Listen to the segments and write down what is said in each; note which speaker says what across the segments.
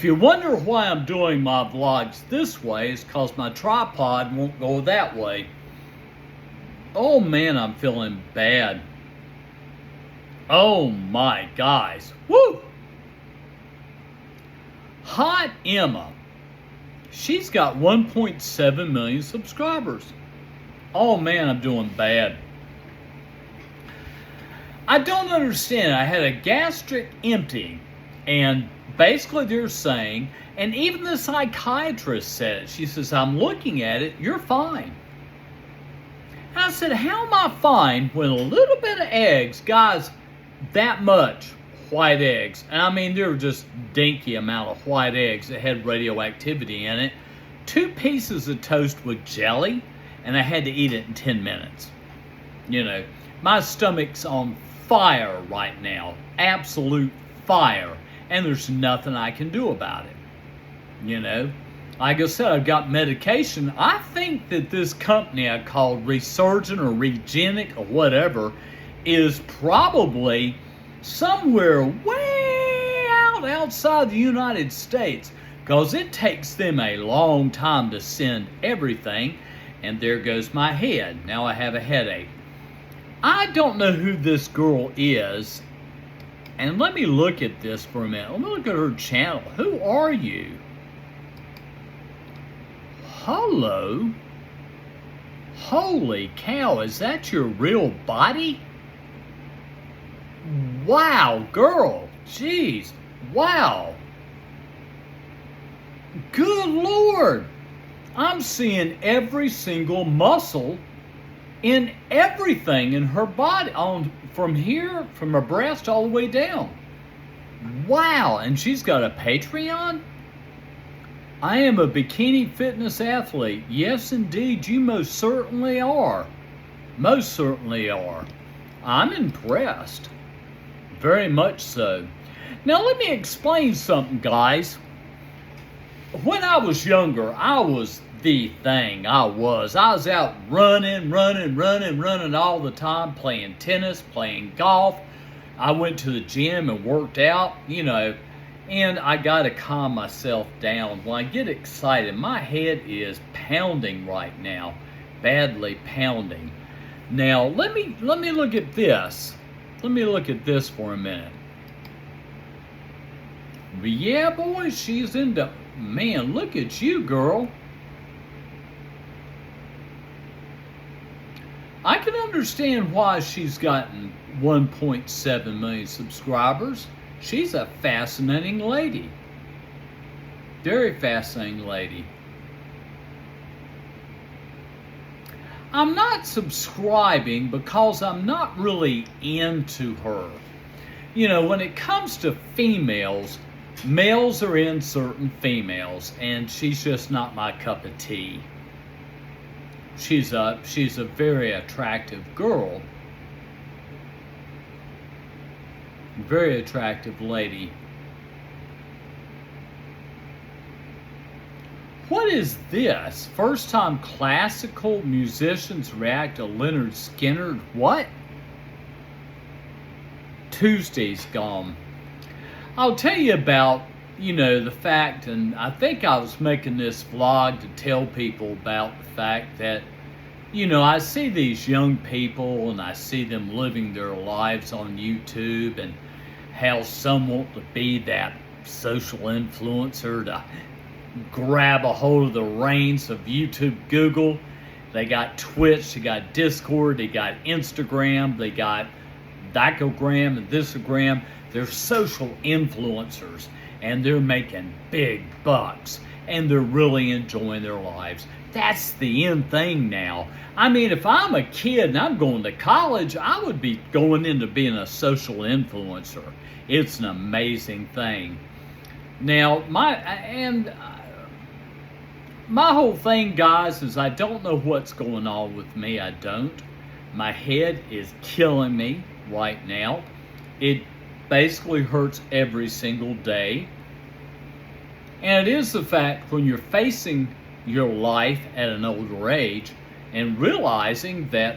Speaker 1: If you wonder why I'm doing my vlogs this way, it's because my tripod won't go that way. Oh man, I'm feeling bad. Oh my guys. Woo! Hot Emma. She's got 1.7 million subscribers. Oh man, I'm doing bad. I don't understand. I had a gastric emptying, and basically they're saying, and even the psychiatrist said it, she says, I'm looking at it, you're fine. And I said, how am I fine when a little bit of eggs, guys, that much white eggs, and I mean, they were just dinky amount of white eggs that had radioactivity in it, 2 pieces of toast with jelly, and I had to eat it in 10 minutes. You know, my stomach's on fire right now, absolute fire, and there's nothing I can do about it. You know, like I said, I've got medication. I think that this company I called Resurgent or Regenic or whatever is probably somewhere way outside the United States, because it takes them a long time to send everything. And there goes my head. Now I have a headache. I don't know who this girl is. And let me look at this for a minute. Let me look at her channel. Who are you? Hello? Holy cow, is that your real body? Wow, girl. Jeez. Wow. Good Lord. I'm seeing every single muscle in everything in her body, from here, from her breast all the way down. Wow, and she's got a Patreon? I am a bikini fitness athlete. Yes, indeed, you most certainly are. Most certainly are. I'm impressed. Very much so. Now, let me explain something, guys. When I was younger, I was the thing. I was out running all the time, playing tennis, playing golf. I went to the gym and worked out, you know, and I got to calm myself down. When I get excited, my head is pounding right now, badly pounding. Now, let me look at this. Let me look at this for a minute. But yeah, boy, she's into... Man, look at you, girl. I can understand why she's gotten 1.7 million subscribers. She's a fascinating lady. Very fascinating lady. I'm not subscribing because I'm not really into her. You know, when it comes to females, males are in certain females, and she's just not my cup of tea. She's a very attractive girl. Very attractive lady. What is this? First time classical musicians react to Leonard Skinner. What? Tuesday's gone. I'll tell you about, you know, the fact, and I think I was making this vlog to tell people about the fact that, you know, I see these young people and I see them living their lives on YouTube, and how some want to be that social influencer to grab a hold of the reins of YouTube, Google. They got Twitch, they got Discord, they got Instagram, they got Dicogram and Thisogram. They're social influencers, and they're making big bucks, and they're really enjoying their lives. That's the end thing now. I mean, if I'm a kid and I'm going to college, I would be going into being a social influencer. It's an amazing thing. Now, my whole thing, guys, is I don't know what's going on with me. I don't. My head is killing me right now. It basically hurts every single day. And it is the fact when you're facing your life at an older age and realizing that,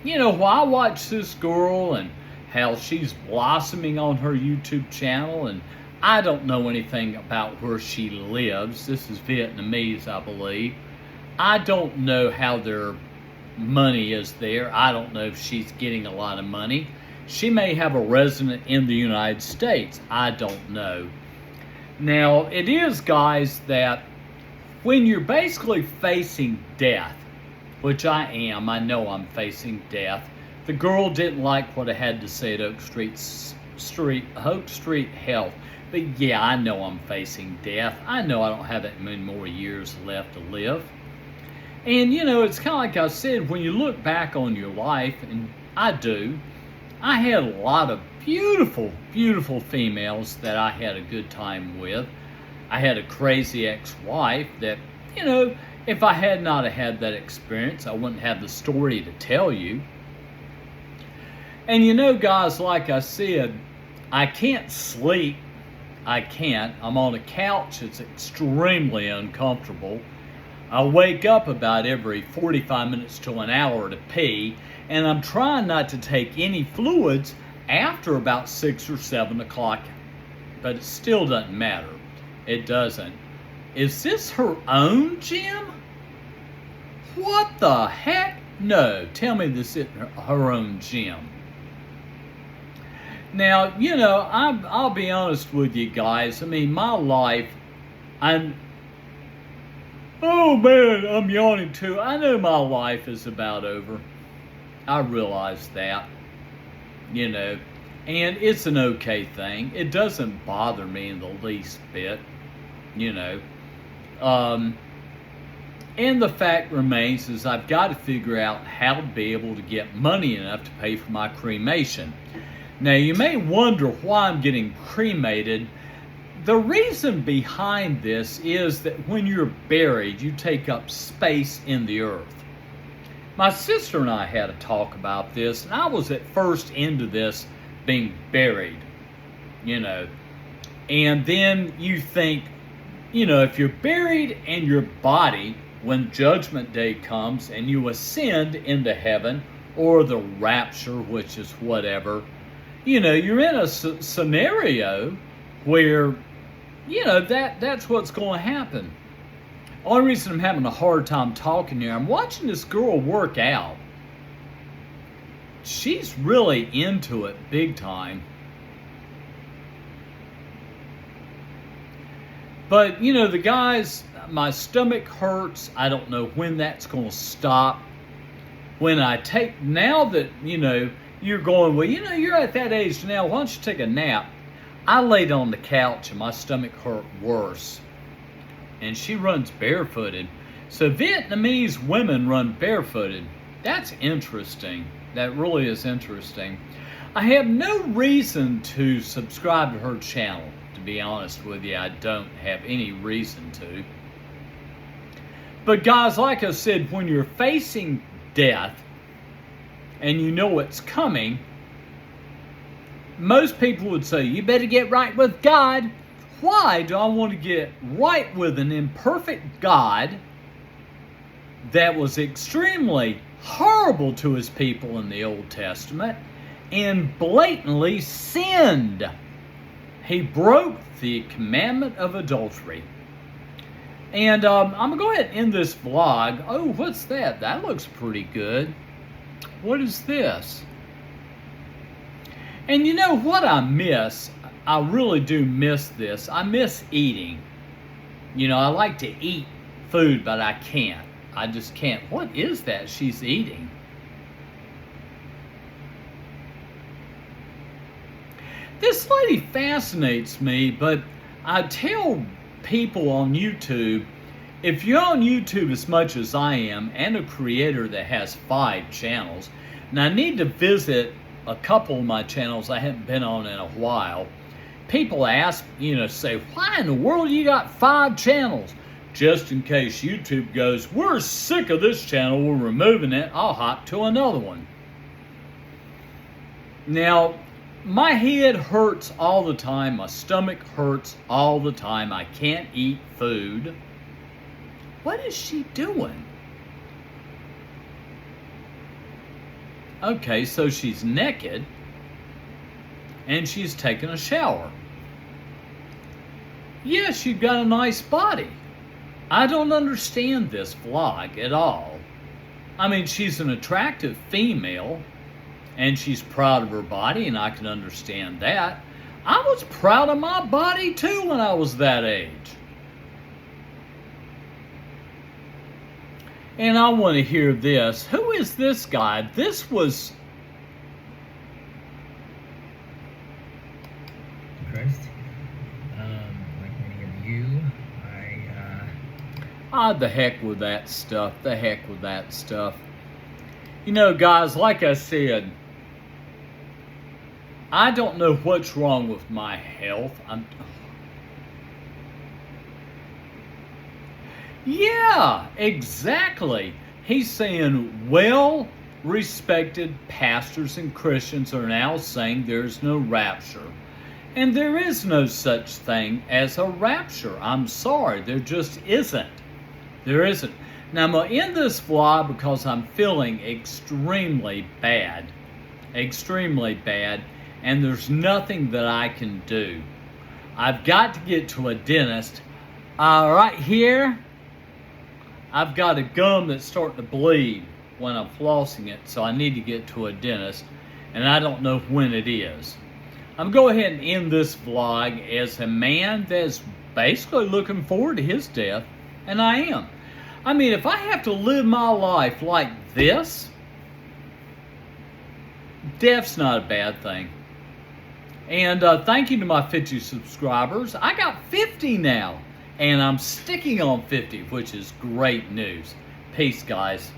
Speaker 1: you know, while I watch this girl and how she's blossoming on her YouTube channel, and I don't know anything about where she lives. This is Vietnamese, I believe. I don't know how their money is there. I don't know if she's getting a lot of money. She may have a resident in the United States. I don't know. Now, it is, guys, that when you're basically facing death, which I am, I know I'm facing death. The girl didn't like what I had to say at Oak Street Health. But yeah, I know I'm facing death. I know I don't have that many more years left to live. And you know, it's kind of like I said, when you look back on your life, and I do, I had a lot of beautiful, beautiful females that I had a good time with. I had a crazy ex-wife that, you know, if I had not had that experience, I wouldn't have the story to tell you. And you know, guys, like I said, I can't sleep. I can't. I'm on a couch. It's extremely uncomfortable. I wake up about every 45 minutes to an hour to pee, and I'm trying not to take any fluids after about 6 or 7 o'clock, but it still doesn't matter. It doesn't. Is this her own gym? What the heck? No, tell me this isn't her own gym. Now, you know, I'll be honest with you guys. I mean, my life, oh man, I'm yawning too. I know my life is about over. I realize that, you know, and it's an okay thing. It doesn't bother me in the least bit, you know. And the fact remains is I've got to figure out how to be able to get money enough to pay for my cremation. Now, you may wonder why I'm getting cremated. The reason behind this is that when you're buried, you take up space in the earth. My sister and I had a talk about this, and I was at first into this being buried, you know. And then you think, you know, if you're buried and your body, when Judgment Day comes and you ascend into heaven, or the rapture, which is whatever, you know, you're in a scenario where, you know, that's what's going to happen. Only reason I'm having a hard time talking here, I'm watching this girl work out. She's really into it big time. But, you know, the guys, my stomach hurts. I don't know when that's going to stop. When I take, now that, you know, you're going, well, you know, you're at that age now, why don't you take a nap? I laid on the couch and my stomach hurt worse. And she runs barefooted. So Vietnamese women run barefooted. That's interesting. That really is interesting. I have no reason to subscribe to her channel, to be honest with you. I don't have any reason to. But guys, like I said, when you're facing death, and you know it's coming, most people would say, you better get right with God. Why do I want to get right with an imperfect God that was extremely horrible to his people in the Old Testament and blatantly sinned? He broke the commandment of adultery. And I'm going to go ahead and end this vlog. Oh, what's that? That looks pretty good. What is this? And you know what I miss? I really do miss this. I miss eating. You know, I like to eat food, but I can't. I just can't. What is that she's eating? This lady fascinates me, but I tell people on YouTube, if you're on YouTube as much as I am, and a creator that has 5 channels, and I need to visit a couple of my channels I haven't been on in a while, people ask, you know, say, why in the world you got 5 channels? Just in case YouTube goes, we're sick of this channel, we're removing it, I'll hop to another one. Now, my head hurts all the time, my stomach hurts all the time, I can't eat food. What is she doing? Okay, so she's naked and she's taking a shower. Yes, you've got a nice body. I don't understand this vlog at all. I mean, she's an attractive female, and she's proud of her body, and I can understand that. I was proud of my body too when I was that age. And I want to hear this. Who is this guy? This was...
Speaker 2: Christ. Like many of you,
Speaker 1: the heck with that stuff. The heck with that stuff. You know, guys, like I said, I don't know what's wrong with my health. Yeah, exactly. He's saying well-respected pastors and Christians are now saying there's no rapture. And there is no such thing as a rapture. I'm sorry, there just isn't. There isn't. Now, I'm going to end this vlog because I'm feeling extremely bad. Extremely bad. And there's nothing that I can do. I've got to get to a dentist. Right here, I've got a gum that's starting to bleed when I'm flossing it, so I need to get to a dentist, and I don't know when it is. I'm going to go ahead and end this vlog as a man that's basically looking forward to his death, and I am. I mean, if I have to live my life like this, death's not a bad thing. And thank you to my 50 subscribers. I got 50 now, and I'm sticking on 50, which is great news. Peace, guys.